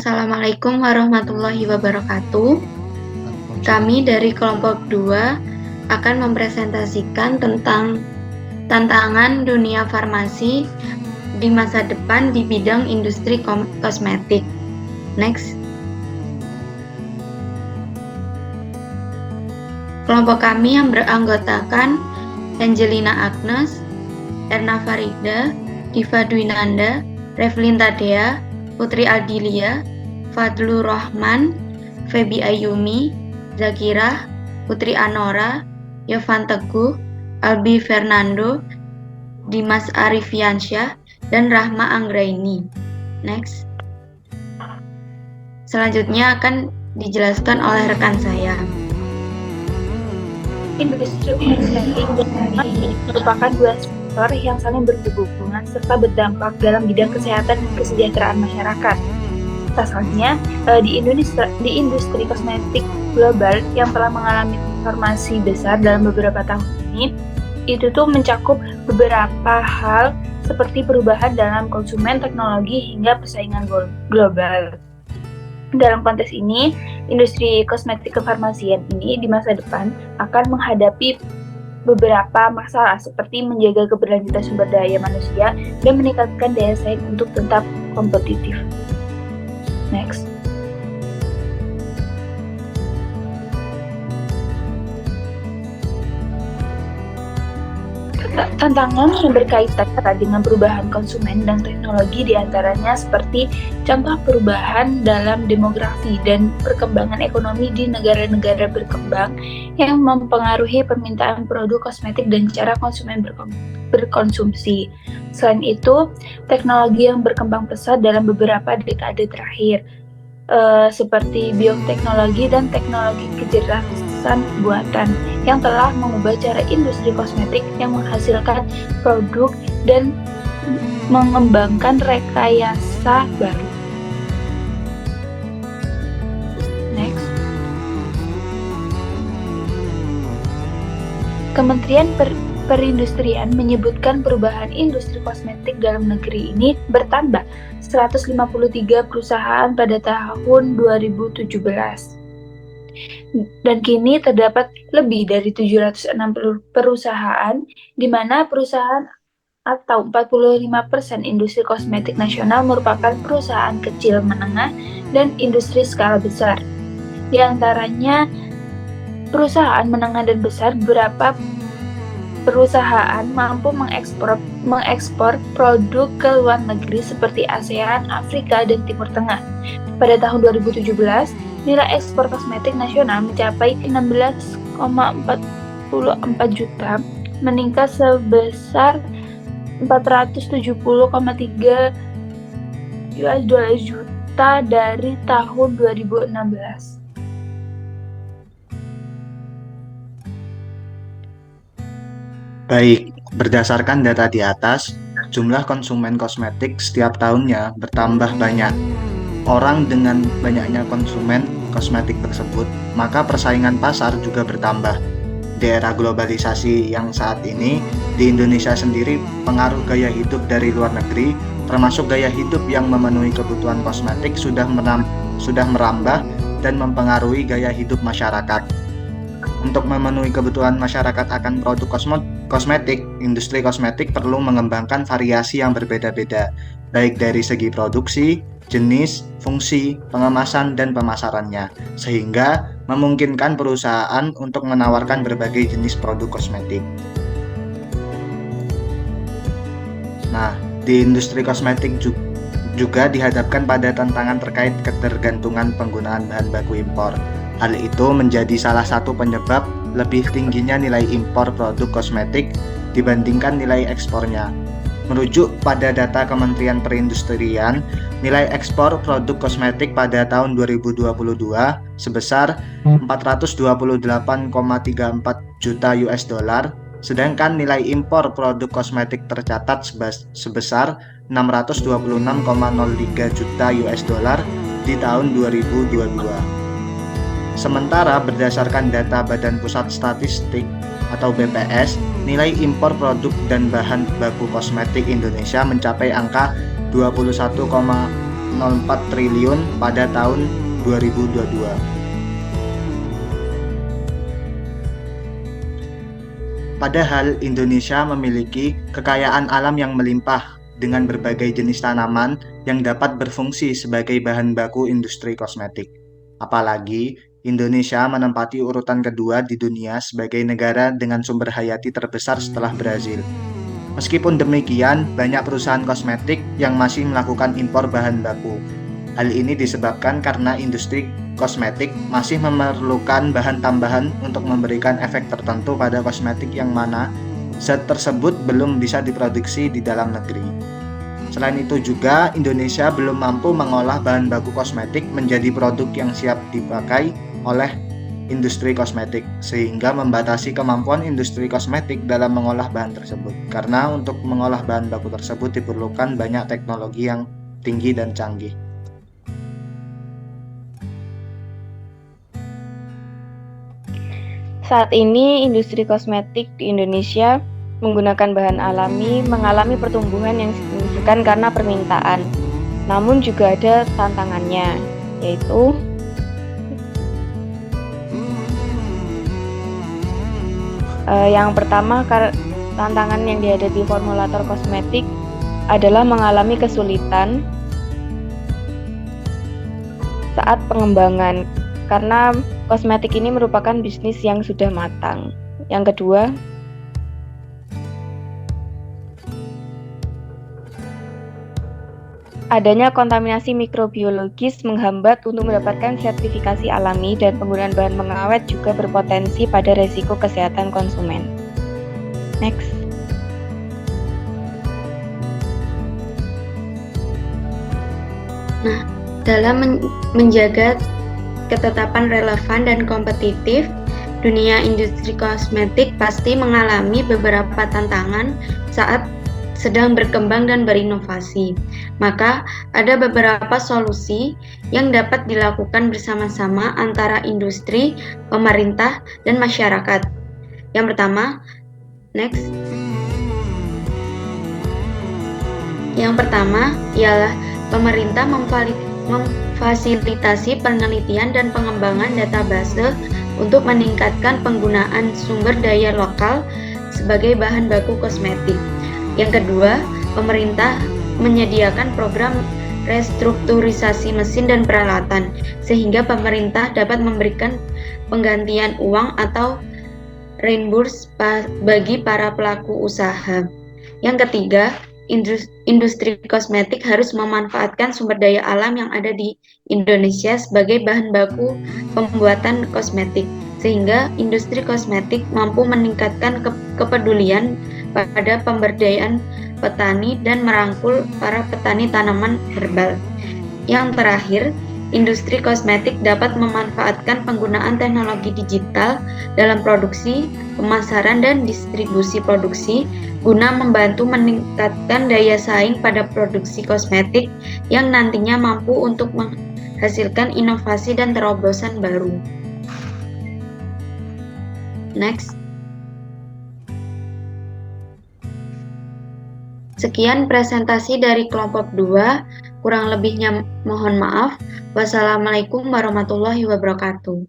Assalamualaikum warahmatullahi wabarakatuh. Kami dari kelompok 2 akan mempresentasikan tentang tantangan dunia farmasi di masa depan di bidang industri kosmetik. Next. Kelompok kami yang beranggotakan Angelina Agnes, Erna Farida, Diva Dwinanda, Revlin Tadea, Putri Aldilia, Fadlur Rahman, Febi Ayumi, Zakirah, Putri Anora, Yovan Teguh, Albi Fernando, Dimas Arifiansyah, dan Rahma Anggraini. Next. Selanjutnya akan dijelaskan oleh rekan saya. Industri kosmetik merupakan dua sektor yang saling berhubungan serta berdampak dalam bidang kesehatan dan kesejahteraan masyarakat. Pasalnya, di industri kosmetik global yang telah mengalami transformasi besar dalam beberapa tahun ini, itu tuh mencakup beberapa hal seperti perubahan dalam konsumen, teknologi, hingga persaingan global. Dalam konteks ini, industri kosmetik kefarmasian ini di masa depan akan menghadapi beberapa masalah seperti menjaga keberlanjutan sumber daya manusia dan meningkatkan daya saing untuk tetap kompetitif. Next. Tantangan yang berkaitan dengan perubahan konsumen dan teknologi diantaranya seperti contoh perubahan dalam demografi dan perkembangan ekonomi di negara-negara berkembang yang mempengaruhi permintaan produk kosmetik dan cara konsumen berkonsumsi. Selain itu, teknologi yang berkembang pesat dalam beberapa dekade terakhir, seperti bioteknologi dan teknologi kecerdasan buatan yang telah mengubah cara industri kosmetik yang menghasilkan produk dan mengembangkan rekayasa baru. Next. Kementerian Perindustrian menyebutkan perubahan industri kosmetik dalam negeri ini bertambah 153 perusahaan pada tahun 2017. Dan kini terdapat lebih dari 760 perusahaan, di mana perusahaan atau 45% industri kosmetik nasional merupakan perusahaan kecil menengah dan industri skala besar. Di antaranya perusahaan menengah dan besar, beberapa perusahaan mampu mengekspor produk ke luar negeri seperti ASEAN, Afrika, dan Timur Tengah. Pada tahun 2017, nilai ekspor kosmetik nasional mencapai 16,44 juta, meningkat sebesar 470,3 juta dari tahun 2016. Baik, berdasarkan data di atas, jumlah konsumen kosmetik setiap tahunnya bertambah banyak. Orang dengan banyaknya konsumen kosmetik tersebut, maka persaingan pasar juga bertambah. Di era globalisasi yang saat ini, di Indonesia sendiri, pengaruh gaya hidup dari luar negeri, termasuk gaya hidup yang memenuhi kebutuhan kosmetik, sudah merambah dan mempengaruhi gaya hidup masyarakat. Untuk memenuhi kebutuhan masyarakat akan produk kosmetik, industri kosmetik perlu mengembangkan variasi yang berbeda-beda, baik dari segi produksi, jenis, fungsi, pengemasan, dan pemasarannya, sehingga memungkinkan perusahaan untuk menawarkan berbagai jenis produk kosmetik. Nah, di industri kosmetik juga dihadapkan pada tantangan terkait ketergantungan penggunaan bahan baku impor. Hal itu menjadi salah satu penyebab lebih tingginya nilai impor produk kosmetik dibandingkan nilai ekspornya. Merujuk pada data Kementerian Perindustrian, nilai ekspor produk kosmetik pada tahun 2022 sebesar 428,34 juta US dollar, sedangkan nilai impor produk kosmetik tercatat sebesar 626,03 juta US dollar di tahun 2022. Sementara berdasarkan data Badan Pusat Statistik atau BPS, nilai impor produk dan bahan baku kosmetik Indonesia mencapai angka 21,5 1,04 triliun pada tahun 2022. Padahal Indonesia memiliki kekayaan alam yang melimpah dengan berbagai jenis tanaman yang dapat berfungsi sebagai bahan baku industri kosmetik. Apalagi Indonesia menempati urutan kedua di dunia sebagai negara dengan sumber hayati terbesar setelah Brazil. Meskipun demikian, banyak perusahaan kosmetik yang masih melakukan impor bahan baku. Hal ini disebabkan karena industri kosmetik masih memerlukan bahan tambahan untuk memberikan efek tertentu pada kosmetik yang mana zat tersebut belum bisa diproduksi di dalam negeri. Selain itu juga, Indonesia belum mampu mengolah bahan baku kosmetik menjadi produk yang siap dipakai oleh industri kosmetik, sehingga membatasi kemampuan industri kosmetik dalam mengolah bahan tersebut. Karena untuk mengolah bahan baku tersebut diperlukan banyak teknologi yang tinggi dan canggih. Saat ini, industri kosmetik di Indonesia menggunakan bahan alami mengalami pertumbuhan yang signifikan karena permintaan. Namun juga ada tantangannya, yaitu yang pertama, tantangan yang dihadapi formulator kosmetik adalah mengalami kesulitan saat pengembangan, karena kosmetik ini merupakan bisnis yang sudah matang. Yang kedua, adanya kontaminasi mikrobiologis menghambat untuk mendapatkan sertifikasi alami, dan penggunaan bahan pengawet juga berpotensi pada resiko kesehatan konsumen. Next. Nah, dalam menjaga ketetapan relevan dan kompetitif, dunia industri kosmetik pasti mengalami beberapa tantangan saat sedang berkembang dan berinovasi. Maka ada beberapa solusi yang dapat dilakukan bersama-sama antara industri, pemerintah, dan masyarakat. Yang pertama, ialah pemerintah memfasilitasi penelitian dan pengembangan database untuk meningkatkan penggunaan sumber daya lokal sebagai bahan baku kosmetik. Yang kedua, pemerintah menyediakan program restrukturisasi mesin dan peralatan, sehingga pemerintah dapat memberikan penggantian uang atau reimburse bagi para pelaku usaha. Yang ketiga, industri kosmetik harus memanfaatkan sumber daya alam yang ada di Indonesia sebagai bahan baku pembuatan kosmetik, sehingga industri kosmetik mampu meningkatkan kepedulian pada pemberdayaan petani dan merangkul para petani tanaman herbal. Yang terakhir, industri kosmetik dapat memanfaatkan penggunaan teknologi digital dalam produksi, pemasaran, dan distribusi produksi guna membantu meningkatkan daya saing pada produksi kosmetik yang nantinya mampu untuk menghasilkan inovasi dan terobosan baru. Next. Sekian presentasi dari kelompok 2, kurang lebihnya mohon maaf. Wassalamualaikum warahmatullahi wabarakatuh.